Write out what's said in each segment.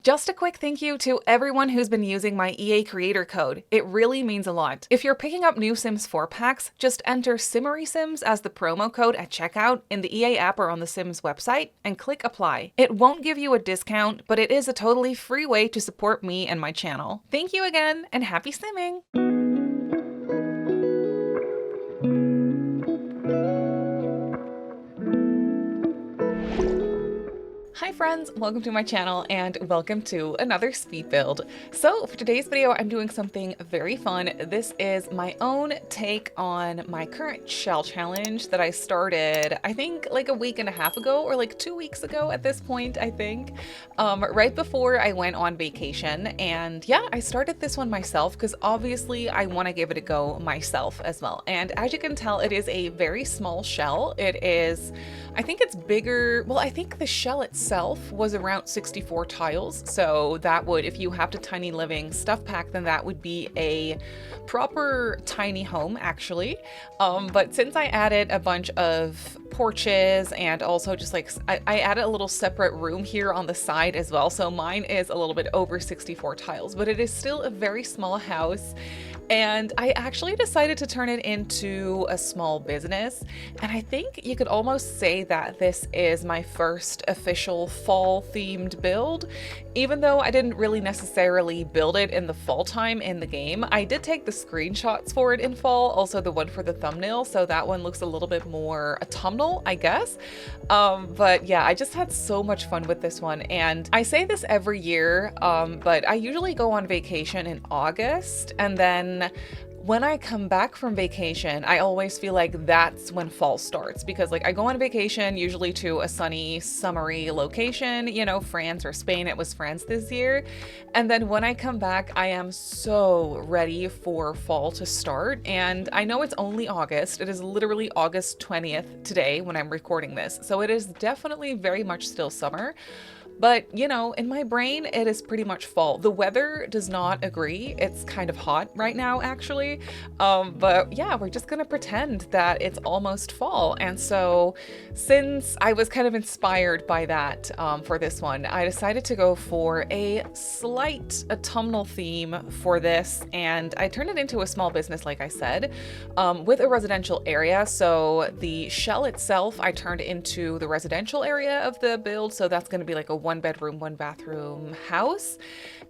Just a quick thank you to everyone who's been using my EA creator code. It really means a lot. If you're picking up new Sims 4 packs, just enter Simmary Sims as the promo code at checkout in the EA app or on the Sims website and click apply. It won't give you a discount, but it is a totally free way to support me and my channel. Thank you again and happy simming! Hi friends, welcome to my channel and welcome to another speed build. So for today's video, I'm doing something very fun. This is my own take on my current shell challenge that I started, I think like a week and a half ago or like 2 weeks ago at this point, I think, right before I went on vacation. And yeah, I started this one myself because obviously I want to give it a go myself as well. And as you can tell, it is a very small shell. It is, I think it's bigger. Well, I think the shell itself was around 64 tiles. So that would, if you have the tiny living stuff pack, then that would be a proper tiny home actually. But since I added a bunch of porches and also just like, I added a little separate room here on the side as well. So mine is a little bit over 64 tiles, but it is still a very small house. And I actually decided to turn it into a small business. And I think you could almost say that this is my first official fall themed build. Even though I didn't really necessarily build it in the fall time in the game, I did take the screenshots for it in fall, also the one for the thumbnail. So that one looks a little bit more autumnal, I guess. But yeah, I just had so much fun with this one. And I say this every year, but I usually go on vacation in August, and then when I come back from vacation, I always feel like that's when fall starts, because like I go on vacation usually to a sunny, summery location, you know, France or Spain. It was France this year. And then when I come back, I am so ready for fall to start. And I know it's only August. It is literally August 20th today when I'm recording this. So it is definitely very much still summer. But, you know, in my brain, it is pretty much fall. The weather does not agree. It's kind of hot right now, actually. But yeah, we're just gonna pretend that it's almost fall. And so since I was kind of inspired by that for this one, I decided to go for a slight autumnal theme for this. And I turned it into a small business, like I said, with a residential area. So the shell itself, I turned into the residential area of the build. So that's gonna be like a 1-bedroom, 1-bathroom house.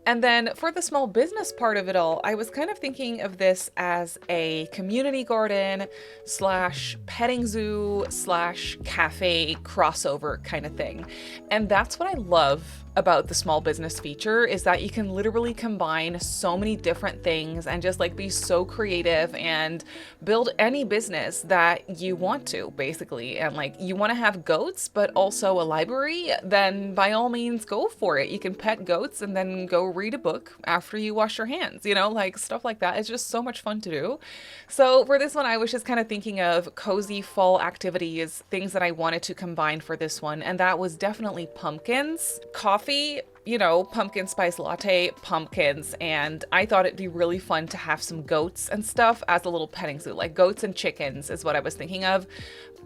And then for the small business part of it all, I was kind of thinking of this as a community garden slash petting zoo slash cafe crossover kind of thing. And that's what I love about the small business feature, is that you can literally combine so many different things and just like be so creative and build any business that you want to, basically. And like you want to have goats but also a library, then by all means go for it. You can pet goats and then go read a book after you wash your hands, you know, like stuff like that. It's just so much fun to do. So for this one, I was just kind of thinking of cozy fall activities, things that I wanted to combine for this one, and that was definitely pumpkins, coffee, you know, pumpkin spice latte, pumpkins, and I thought it'd be really fun to have some goats and stuff as a little petting zoo, like goats and chickens is what I was thinking of.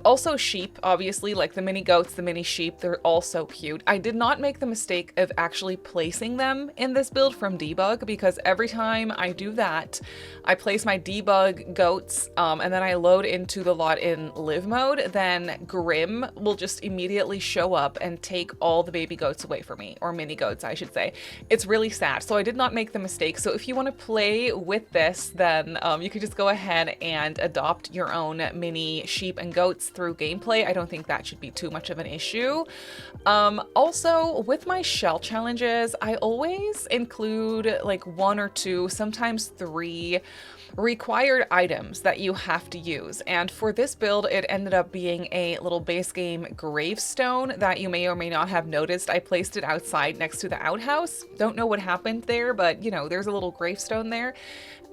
Also sheep, obviously, like the mini goats, the mini sheep, they're all so cute. I did not make the mistake of actually placing them in this build from debug, because every time I do that, I place my debug goats and then I load into the lot in live mode, then Grim will just immediately show up and take all the baby goats away from me, or mini goats, I should say. It's really sad. So I did not make the mistake. So if you want to play with this, then you could just go ahead and adopt your own mini sheep and goats through gameplay. I don't think that should be too much of an issue. Also, with my shell challenges, I always include like 1 or 2, sometimes 3 required items that you have to use. And for this build, it ended up being a little base game gravestone that you may or may not have noticed. I placed it outside next to the outhouse. Don't know what happened there, but you know, there's a little gravestone there.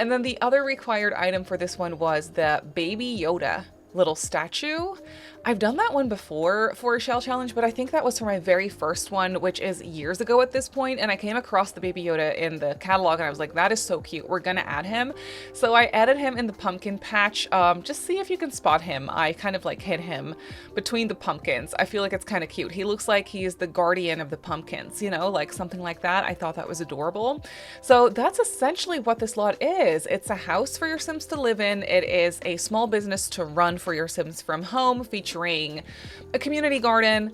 And then the other required item for this one was the Baby Yoda little statue. I've done that one before for a shell challenge, but I think that was for my very first one, which is years ago at this point, and I came across the Baby Yoda in the catalog and I was like, that is so cute, we're gonna add him. So I added him in the pumpkin patch. Just see if you can spot him. I kind of like hid him between the pumpkins. I feel like it's kind of cute. He looks like he is the guardian of the pumpkins, you know, like something like that. I thought that was adorable. So that's essentially what this lot is. It's a house for your Sims to live in. It is a small business to run for your Sims from home, featuring a community garden,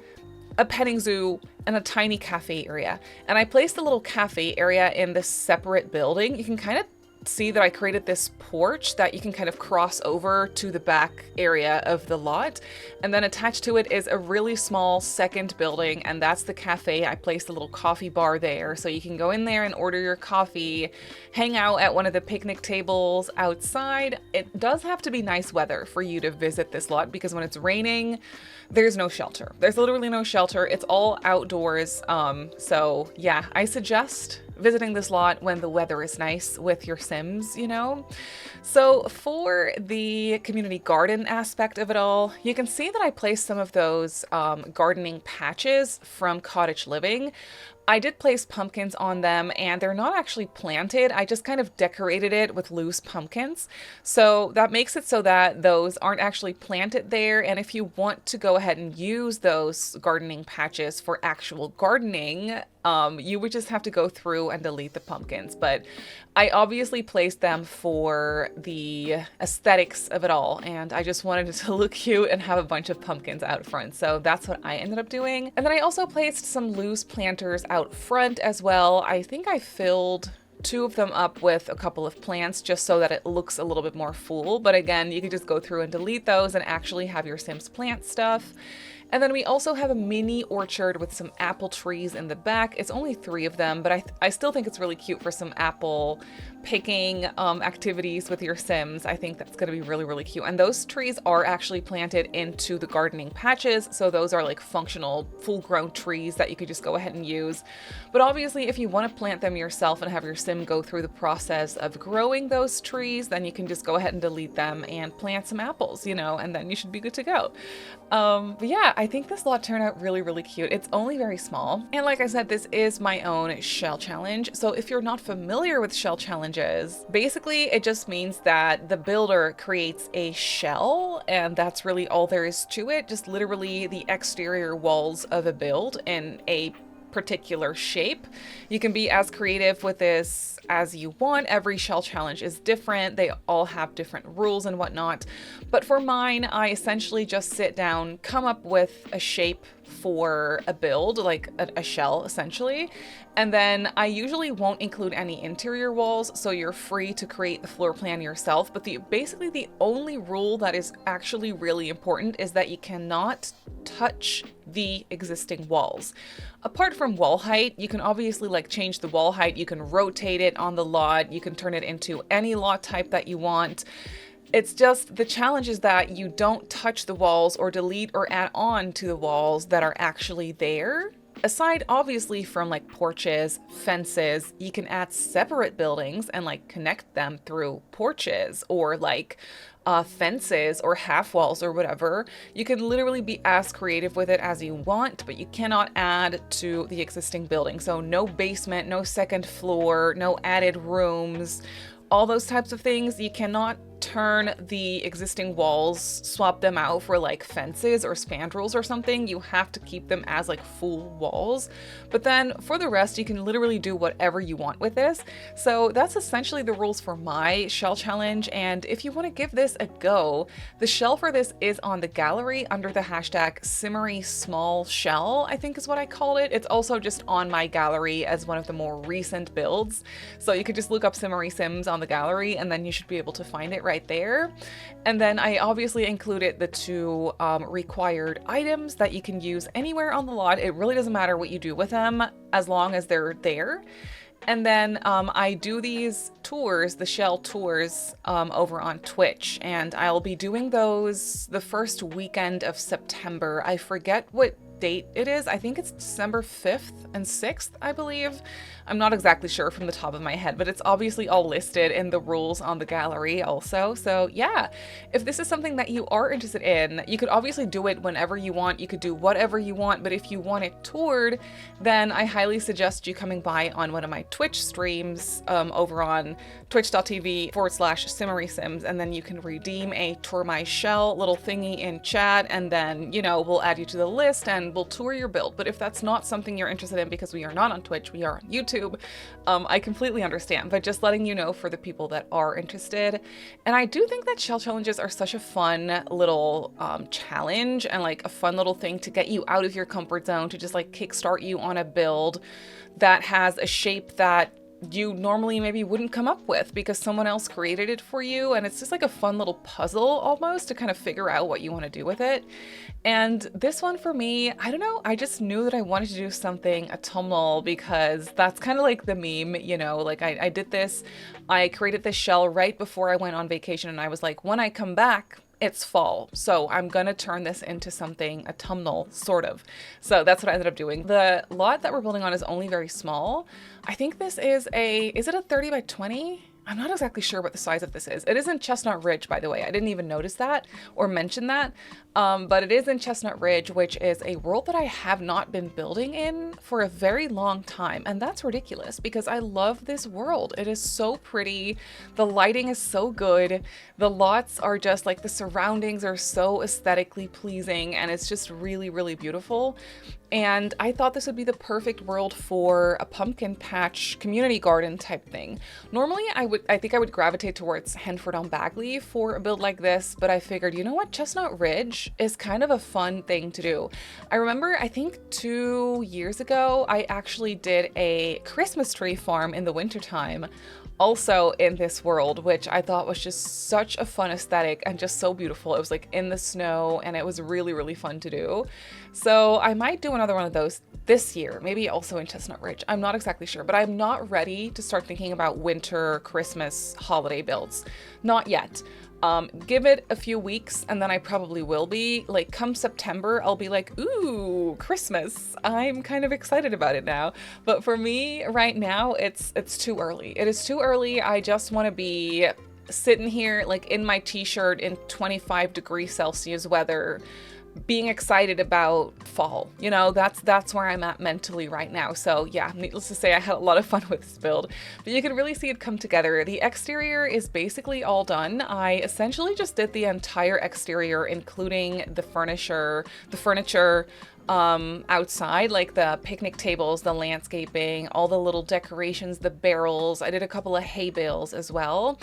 a petting zoo, and a tiny cafe area. And I placed a little cafe area in this separate building. You can kind of see that I created this porch that you can kind of cross over to the back area of the lot, and then attached to it is a really small second building, and that's the cafe. I placed a little coffee bar there so you can go in there and order your coffee, hang out at one of the picnic tables outside. It does have to be nice weather for you to visit this lot, because when it's raining, there's no shelter. There's literally no shelter. It's all outdoors. So yeah, I suggest visiting this lot when the weather is nice with your Sims, you know? So for the community garden aspect of it all, you can see that I placed some of those gardening patches from Cottage Living. I did place pumpkins on them, and they're not actually planted. I just kind of decorated it with loose pumpkins. So that makes it so that those aren't actually planted there. And if you want to go ahead and use those gardening patches for actual gardening, you would just have to go through and delete the pumpkins. But I obviously placed them for the aesthetics of it all, and I just wanted it to look cute and have a bunch of pumpkins out front. So that's what I ended up doing. And then I also placed some loose planters out front as well. I think I filled 2 of them up with a couple of plants just so that it looks a little bit more full. But again, you can just go through and delete those and actually have your Sims plant stuff. And then we also have a mini orchard with some apple trees in the back. It's only 3 of them, but I still think it's really cute for some apple picking activities with your Sims. I think that's going to be really, really cute. And those trees are actually planted into the gardening patches. So those are like functional, full-grown trees that you could just go ahead and use. But obviously, if you want to plant them yourself and have your Sim go through the process of growing those trees, then you can just go ahead and delete them and plant some apples, you know, and then you should be good to go. But yeah, I think this lot turned out really, really cute. It's only very small. And like I said, this is my own shell challenge. So if you're not familiar with shell challenges, basically it just means that the builder creates a shell, and that's really all there is to it. Just literally the exterior walls of a build in a particular shape. You can be as creative with this as you want. Every shell challenge is different. They all have different rules and whatnot. But for mine, I essentially just sit down, come up with a shape for a build, like a shell essentially. And then I usually won't include any interior walls, so you're free to create the floor plan yourself. But basically the only rule that is actually really important is that you cannot touch the existing walls. Apart from wall height, you can obviously like change the wall height, you can rotate it on the lot, you can turn it into any lot type that you want. It's just the challenge is that you don't touch the walls or delete or add on to the walls that are actually there. Aside obviously from like porches, fences, you can add separate buildings and like connect them through porches or like fences or half walls or whatever. You can literally be as creative with it as you want, but you cannot add to the existing building. So no basement, no second floor, no added rooms, all those types of things. You cannot turn the existing walls, swap them out for like fences or spandrels or something. You have to keep them as like full walls. But then for the rest, you can literally do whatever you want with this. So that's essentially the rules for my shell challenge. And if you want to give this a go, the shell for this is on the gallery under the hashtag Simmary Small Shell, I think is what I called it. It's also just on my gallery as one of the more recent builds. So you could just look up Simmary Sims on the gallery and then you should be able to find it right there. And then I obviously included the 2 required items that you can use anywhere on the lot. It really doesn't matter what you do with them as long as they're there. And then I do these tours, the shell tours, over on Twitch, and I'll be doing those the first weekend of September. I forget what date it is. I think it's December 5th and 6th, I believe. I'm not exactly sure from the top of my head, but it's obviously all listed in the rules on the gallery also. So yeah, if this is something that you are interested in, you could obviously do it whenever you want. You could do whatever you want, but if you want it toured, then I highly suggest you coming by on one of my Twitch streams over on twitch.tv/SimmerySims, and then you can redeem a Tour My Shell little thingy in chat, and then, you know, we'll add you to the list and we'll tour your build. But if that's not something you're interested in, because we are not on Twitch, we are on YouTube, I completely understand, but just letting you know for the people that are interested. And I do think that shell challenges are such a fun little challenge, and like a fun little thing to get you out of your comfort zone, to just like kickstart you on a build that has a shape that you normally maybe wouldn't come up with because someone else created it for you. And it's just like a fun little puzzle almost to kind of figure out what you want to do with it. And this one for me, I don't know, I just knew that I wanted to do something autumnal, because that's kind of like the meme, you know, like I did this, I created this shell right before I went on vacation, and I was like, when I come back, it's fall, so I'm gonna turn this into something autumnal, sort of. So that's what I ended up doing. The lot that we're building on is only very small. I think this is it a 30 by 20? I'm not exactly sure what the size of this is. It is in Chestnut Ridge, by the way. I didn't even notice that or mention that, but it is in Chestnut Ridge, which is a world that I have not been building in for a very long time. And that's ridiculous because I love this world. It is so pretty. The lighting is so good. The lots are just like, the surroundings are so aesthetically pleasing, and it's just really, really beautiful. And I thought this would be the perfect world for a pumpkin patch community garden type thing. Normally I think I would gravitate towards Henford-on-Bagley for a build like this, but I figured, you know what, Chestnut Ridge is kind of a fun thing to do. I remember, I think 2 years ago, I actually did a Christmas tree farm in the wintertime, also in this world, which I thought was just such a fun aesthetic and just so beautiful. It was like in the snow, and it was really, really fun to do. So I might do another one of those this year, maybe also in Chestnut Ridge. I'm not exactly sure, but I'm not ready to start thinking about winter, Christmas, holiday builds. Not yet. Give it a few weeks, and then I probably will be. Like, come September, I'll be like, ooh, Christmas. I'm kind of excited about it now. But for me right now, it's too early. It is too early. I just want to be sitting here like in my t-shirt in 25°C weather, being excited about fall. You know, that's where I'm at mentally right now. So yeah, needless to say, I had a lot of fun with this build, but you can really see it come together. The exterior is basically all done. I essentially just did the entire exterior, including the furniture outside, like the picnic tables, the landscaping, all the little decorations, the barrels. I did a couple of hay bales as well.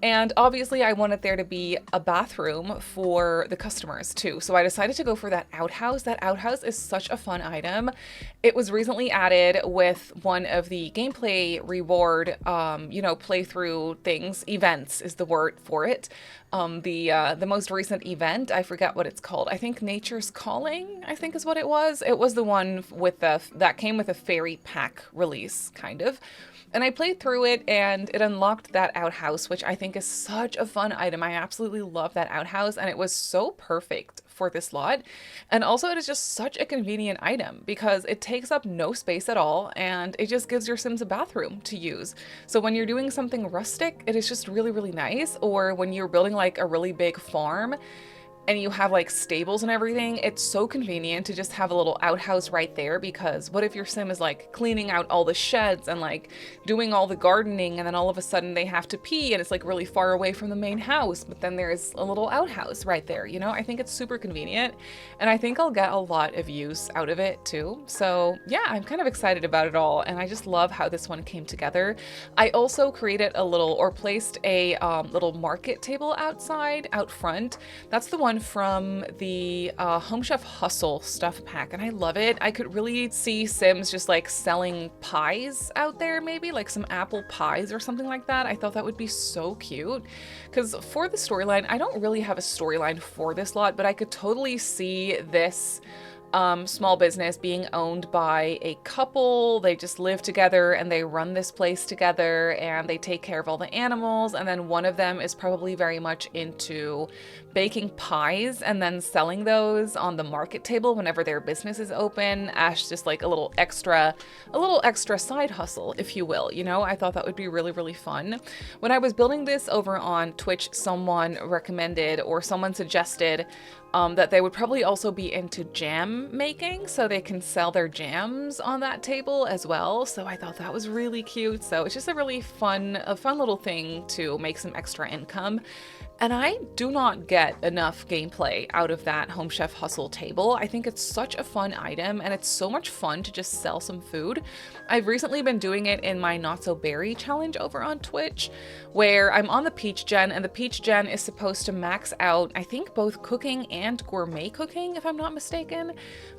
And obviously I wanted there to be a bathroom for the customers too. So I decided to go for that outhouse. That outhouse is such a fun item. It was recently added with one of the gameplay reward, playthrough things. Events is the word for it. The most recent event, I forget what it's called. I think Nature's Calling, I think is what it was. It was the one with that came with a fairy pack release, kind of. And I played through it, and it unlocked that outhouse, which I think is such a fun item. I absolutely love that outhouse, and it was so perfect for this lot. And also it is just such a convenient item because it takes up no space at all, and it just gives your Sims a bathroom to use. So when you're doing something rustic, it is just really, really nice. Or when you're building like a really big farm and you have like stables and everything, it's so convenient to just have a little outhouse right there, because what if your Sim is like cleaning out all the sheds and like doing all the gardening, and then all of a sudden they have to pee and it's like really far away from the main house, but then there's a little outhouse right there, you know? I think it's super convenient, and I think I'll get a lot of use out of it too. So yeah, I'm kind of excited about it all, and I just love how this one came together. I also created placed a little market table out front. That's the one from the Home Chef Hustle stuff pack, and I love it. I could really see Sims just like selling pies out there, maybe like some apple pies or something like that. I thought that would be so cute, because for the storyline, I don't really have a storyline for this lot, but I could totally see this small business being owned by a couple. They just live together and they run this place together and they take care of all the animals. And then one of them is probably very much into baking pies and then selling those on the market table whenever their business is open as just like a little extra side hustle, if you will. You know, I thought that would be really, really fun. When I was building this over on Twitch, someone recommended or someone suggested that they would probably also be into jam making, so they can sell their jams on that table as well. So I thought that was really cute. So it's just a really fun little thing to make some extra income. And I do not get enough gameplay out of that Home Chef Hustle table. I think it's such a fun item and it's so much fun to just sell some food. I've recently been doing it in my Not So Berry challenge over on Twitch, where I'm on the Peach Gen, and the Peach Gen is supposed to max out, I think, both cooking and gourmet cooking, if I'm not mistaken.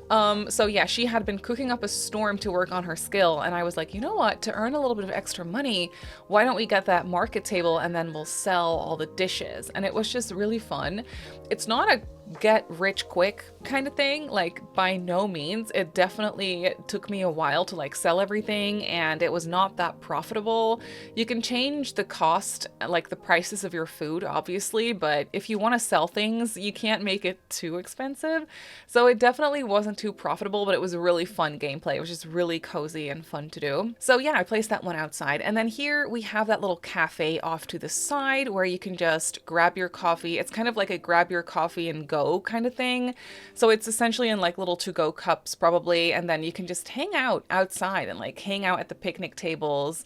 So yeah, she had been cooking up a storm to work on her skill, and I was like, you know what, to earn a little bit of extra money, why don't we get that market table and then we'll sell all the dishes? And it was just really fun. It's not a get rich quick kind of thing, like by no means. It definitely took me a while to like sell everything, and it was not that profitable. You can change the cost, like the prices of your food, obviously, but if you want to sell things, you can't make it too expensive. So it definitely wasn't too profitable, but it was a really fun gameplay. It was just really cozy and fun to do. So yeah, I placed that one outside. And then here we have that little cafe off to the side where you can just grab your coffee. It's kind of like a grab your coffee and go kind of thing. So it's essentially in like little to-go cups probably, and then you can just hang out outside and like hang out at the picnic tables.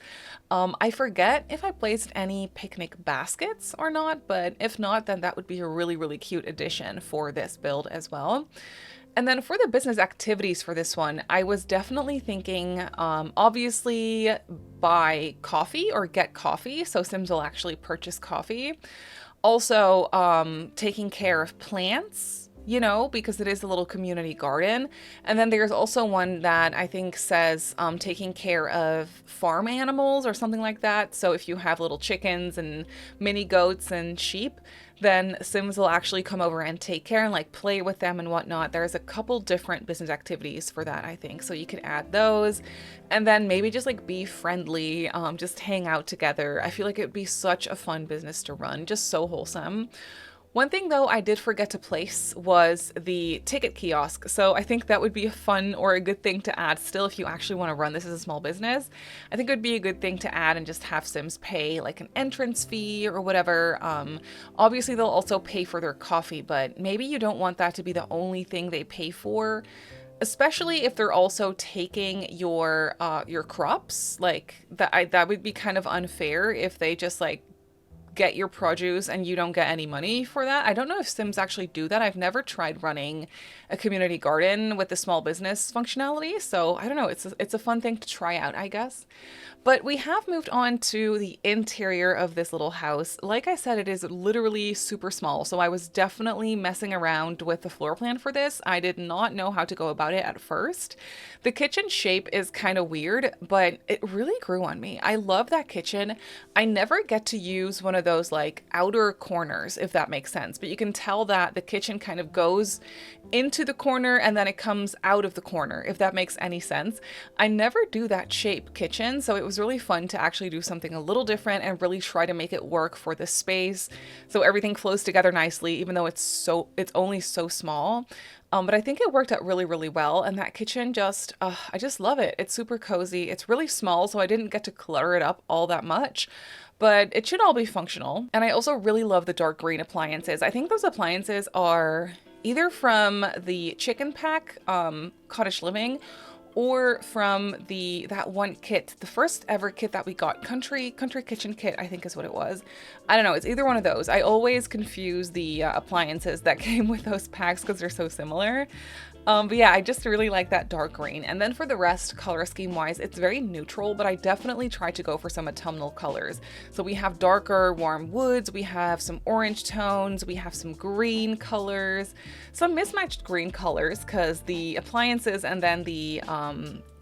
I forget if I placed any picnic baskets or not, but if not, then that would be a really, really cute addition for this build as well. And then for the business activities for this one, I was definitely thinking, obviously buy coffee or get coffee. So Sims will actually purchase coffee. Also, taking care of plants, you know, because it is a little community garden. And then there's also one that I think says taking care of farm animals or something like that. So if you have little chickens and mini goats and sheep, then Sims will actually come over and take care and like play with them and whatnot. There's a couple different business activities for that, I think. So you could add those and then maybe just like be friendly, just hang out together. I feel like it would be such a fun business to run, just so wholesome. One thing though I did forget to place was the ticket kiosk. So I think that would be a fun or a good thing to add still if you actually want to run this as a small business. I think it would be a good thing to add and just have Sims pay like an entrance fee or whatever. Obviously they'll also pay for their coffee, but maybe you don't want that to be the only thing they pay for, especially if they're also taking your crops. Like that would be kind of unfair if they just like get your produce and you don't get any money for that. I don't know if Sims actually do that. I've never tried running a community garden with the small business functionality, so I don't know. It's a fun thing to try out, I guess. But we have moved on to the interior of this little house. Like I said, it is literally super small, so I was definitely messing around with the floor plan for this. I did not know how to go about it at first. The kitchen shape is kind of weird, but it really grew on me. I love that kitchen. I never get to use one of those like outer corners, if that makes sense, but you can tell that the kitchen kind of goes into the corner and then it comes out of the corner, if that makes any sense. I never do that shape kitchen, so it was really fun to actually do something a little different and really try to make it work for the space so everything flows together nicely, even though it's only so small. But I think it worked out really, really well. And that kitchen just, I just love it. It's super cozy. It's really small, so I didn't get to clutter it up all that much, but it should all be functional. And I also really love the dark green appliances. I think those appliances are either from the chicken pack, Cottage Living, or from that one kit, the first ever kit that we got, Country Kitchen Kit, I think is what it was. I don't know, it's either one of those. I always confuse the appliances that came with those packs because they're so similar. But yeah, I just really like that dark green. And then for the rest, color scheme wise, it's very neutral, but I definitely tried to go for some autumnal colors. So we have darker warm woods, we have some orange tones, we have some green colors, some mismatched green colors because the appliances and then the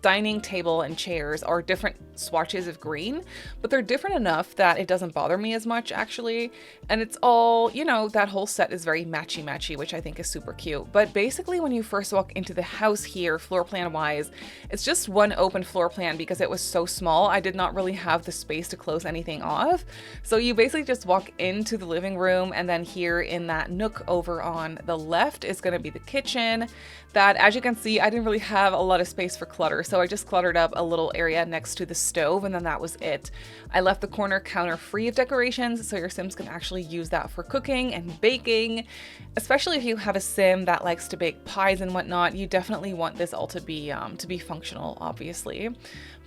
dining table and chairs are different swatches of green, but they're different enough that it doesn't bother me as much actually. And it's all, you know, that whole set is very matchy, which I think is super cute. But basically when you first walk into the house here, floor plan wise, it's just one open floor plan because it was so small. I did not really have the space to close anything off. So you basically just walk into the living room, and then here in that nook over on the left is going to be the kitchen. That, as you can see, I didn't really have a lot of space for clutter, so I just cluttered up a little area next to the stove, and then that was it. I left the corner counter free of decorations, so your Sims can actually use that for cooking and baking. Especially if you have a Sim that likes to bake pies and whatnot, you definitely want this all to be functional, obviously. But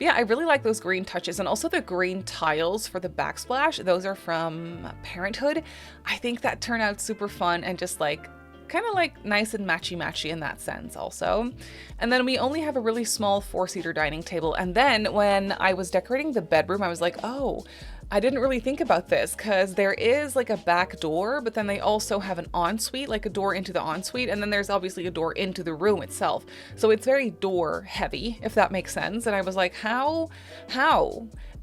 yeah, I really like those green touches, and also the green tiles for the backsplash. Those are from Parenthood. I think that turned out super fun and just like kind of like nice and matchy in that sense also. And then we only have a really small 4-seater dining table. And then when I was decorating the bedroom, I was like, oh, I didn't really think about this because there is like a back door, but then they also have an ensuite, like a door into the ensuite. And then there's obviously a door into the room itself. So it's very door heavy, if that makes sense. And I was like, how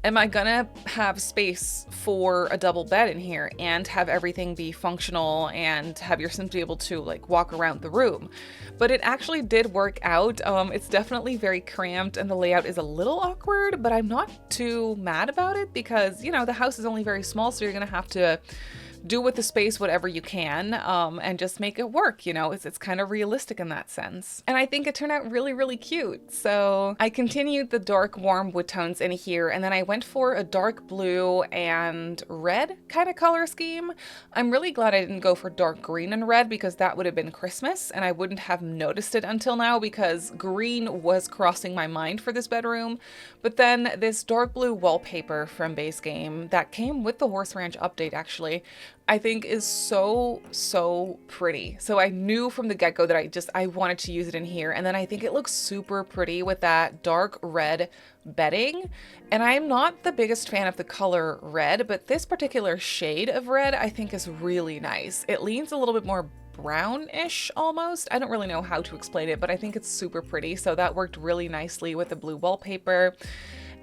am I gonna have space for a double bed in here and have everything be functional and have your Sims be able to like walk around the room? But it actually did work out. It's definitely very cramped and the layout is a little awkward, but I'm not too mad about it because, you know, the house is only very small, so you're gonna have to do with the space whatever you can, and just make it work, you know. It's kind of realistic in that sense. And I think it turned out really cute. So I continued the dark warm wood tones in here, and then I went for a dark blue and red kind of color scheme. I'm really glad I didn't go for dark green and red because that would have been Christmas and I wouldn't have noticed it until now because green was crossing my mind for this bedroom. But then this dark blue wallpaper from base game that came with the Horse Ranch update actually, I think is so pretty. So I knew from the get-go that I wanted to use it in here. And then I think it looks super pretty with that dark red bedding. And I'm not the biggest fan of the color red, but this particular shade of red I think is really nice. It leans a little bit more brownish almost. I don't really know how to explain it, but I think it's super pretty. So that worked really nicely with the blue wallpaper.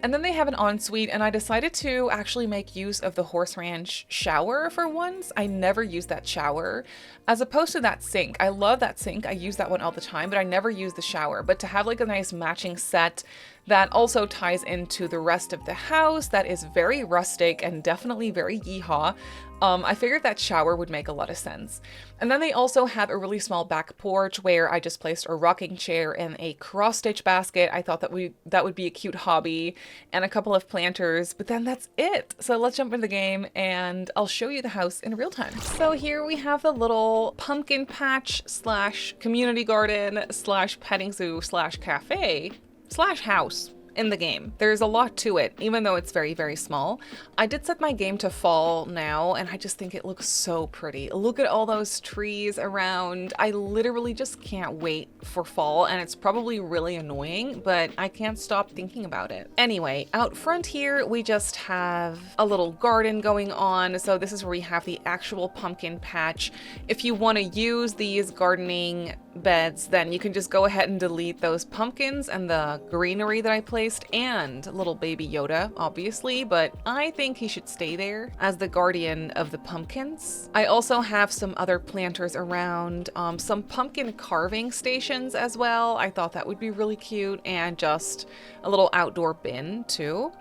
And then they have an ensuite, and I decided to actually make use of the Horse Ranch shower for once. I never use that shower as opposed to that sink. I love that sink. I use that one all the time, but I never use the shower. But to have like a nice matching set that also ties into the rest of the house that is very rustic and definitely very yeehaw, I figured that shower would make a lot of sense. And then they also have a really small back porch where I just placed a rocking chair and a cross-stitch basket. I thought that would be a cute hobby, and a couple of planters, but then that's it. So let's jump into the game and I'll show you the house in real time. So here we have the little pumpkin patch slash community garden slash petting zoo slash cafe slash house in the game. There's a lot to it, even though it's very small. I did set my game to fall now, and I just think it looks so pretty. Look at all those trees around. I literally just can't wait for fall, and it's probably really annoying, but I can't stop thinking about it. Anyway, out front here, we just have a little garden going on. So this is where we have the actual pumpkin patch. If you want to use these gardening beds, then you can just go ahead and delete those pumpkins and the greenery that I placed and little baby Yoda, obviously, but I think he should stay there as the guardian of the pumpkins. I also have some other planters around, some pumpkin carving stations as well. I thought that would be really cute, and just a little outdoor bin too.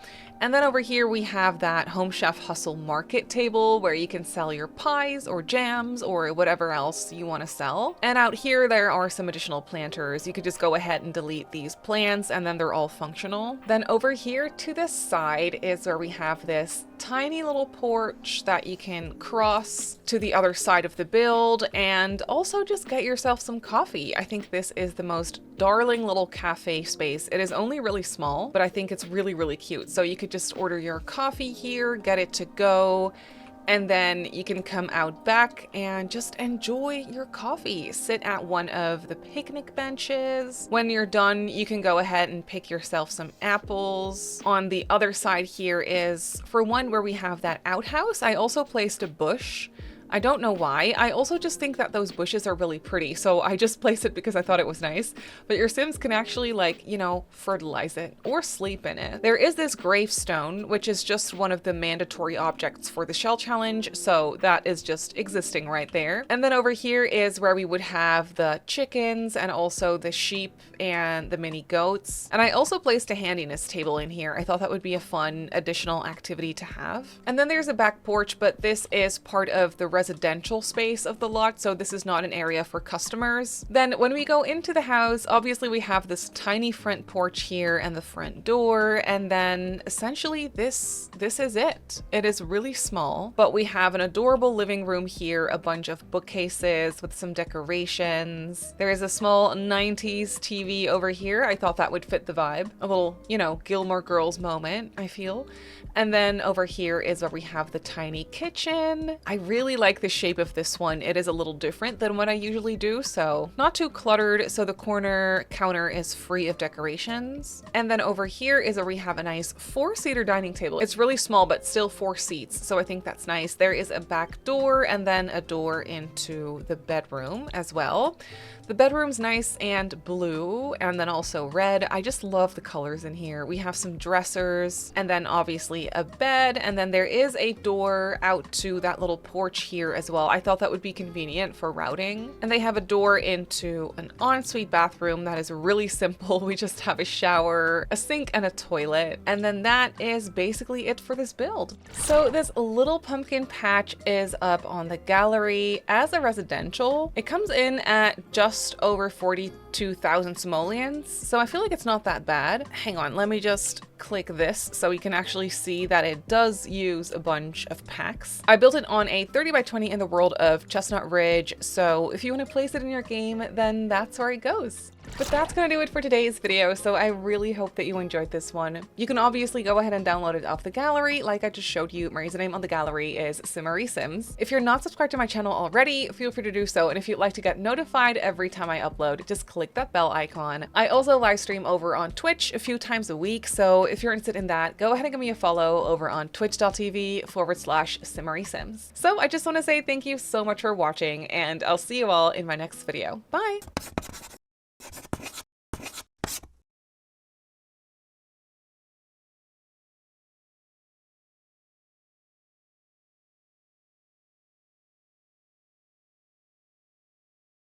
And then over here we have that Home Chef Hustle market table where you can sell your pies or jams or whatever else you want to sell. And out here there are some additional planters. You could just go ahead and delete these plants and then they're all functional. Then over here to this side is where we have this tiny little porch that you can cross to the other side of the build and also just get yourself some coffee. I think this is the most darling little cafe space. It is only really small, but I think it's really cute. So you could just order your coffee here, get it to go, and then you can come out back and just enjoy your coffee. Sit at one of the picnic benches. When you're done, you can go ahead and pick yourself some apples. On the other side here is, for one, where we have that outhouse. I also placed a bush I don't know why. I also just think that those bushes are really pretty, so I just placed it because I thought it was nice. But your Sims can actually, like, you know, fertilize it or sleep in it. There is this gravestone, which is just one of the mandatory objects for the shell challenge, so that is just existing right there. And then over here is where we would have the chickens and also the sheep and the mini goats. And I also placed a handiness table in here. I thought that would be a fun additional activity to have. And then there's a back porch, but this is part of the residential space of the lot, so this is not an area for customers. Then when we go into the house, obviously we have this tiny front porch here and the front door, and then essentially this is it. It is really small, but we have an adorable living room here, a bunch of bookcases with some decorations. There is a small 90s TV over here. I thought that would fit the vibe. A little, you know, Gilmore Girls moment, I feel. And then over here is where we have the tiny kitchen. I really like the shape of this one. It is a little different than what I usually do, so not too cluttered. So the corner counter is free of decorations. And then over here is where we have a nice 4-seater dining table. It's really small, but still 4 seats, so I think that's nice. There is a back door and then a door into the bedroom as well. The bedroom's nice and blue and then also red. I just love the colors in here. We have some dressers and then obviously a bed, and then there is a door out to that little porch here as well. I thought that would be convenient for routing. And they have a door into an ensuite bathroom that is really simple. We just have a shower, a sink, and a toilet. And then that is basically it for this build. So this little pumpkin patch is up on the gallery as a residential. It comes in at just over 42,000 simoleons, so I feel like it's not that bad. Hang on, let me just click this so we can actually see that it does use a bunch of packs. I built it on a 30 by 20 in the world of Chestnut Ridge, so if you want to place it in your game, then that's where it goes. But that's gonna do it for today's video, so I really hope that you enjoyed this one. You can obviously go ahead and download it off the gallery, like I just showed you. My username on the gallery is Simmary Sims. If you're not subscribed to my channel already, feel free to do so, and if you'd like to get notified every time I upload, just click that bell icon. I also live stream over on Twitch a few times a week, so if you're interested in that, go ahead and give me a follow over on twitch.tv/Simmary Sims. So I just want to say thank you so much for watching, and I'll see you all in my next video. Bye!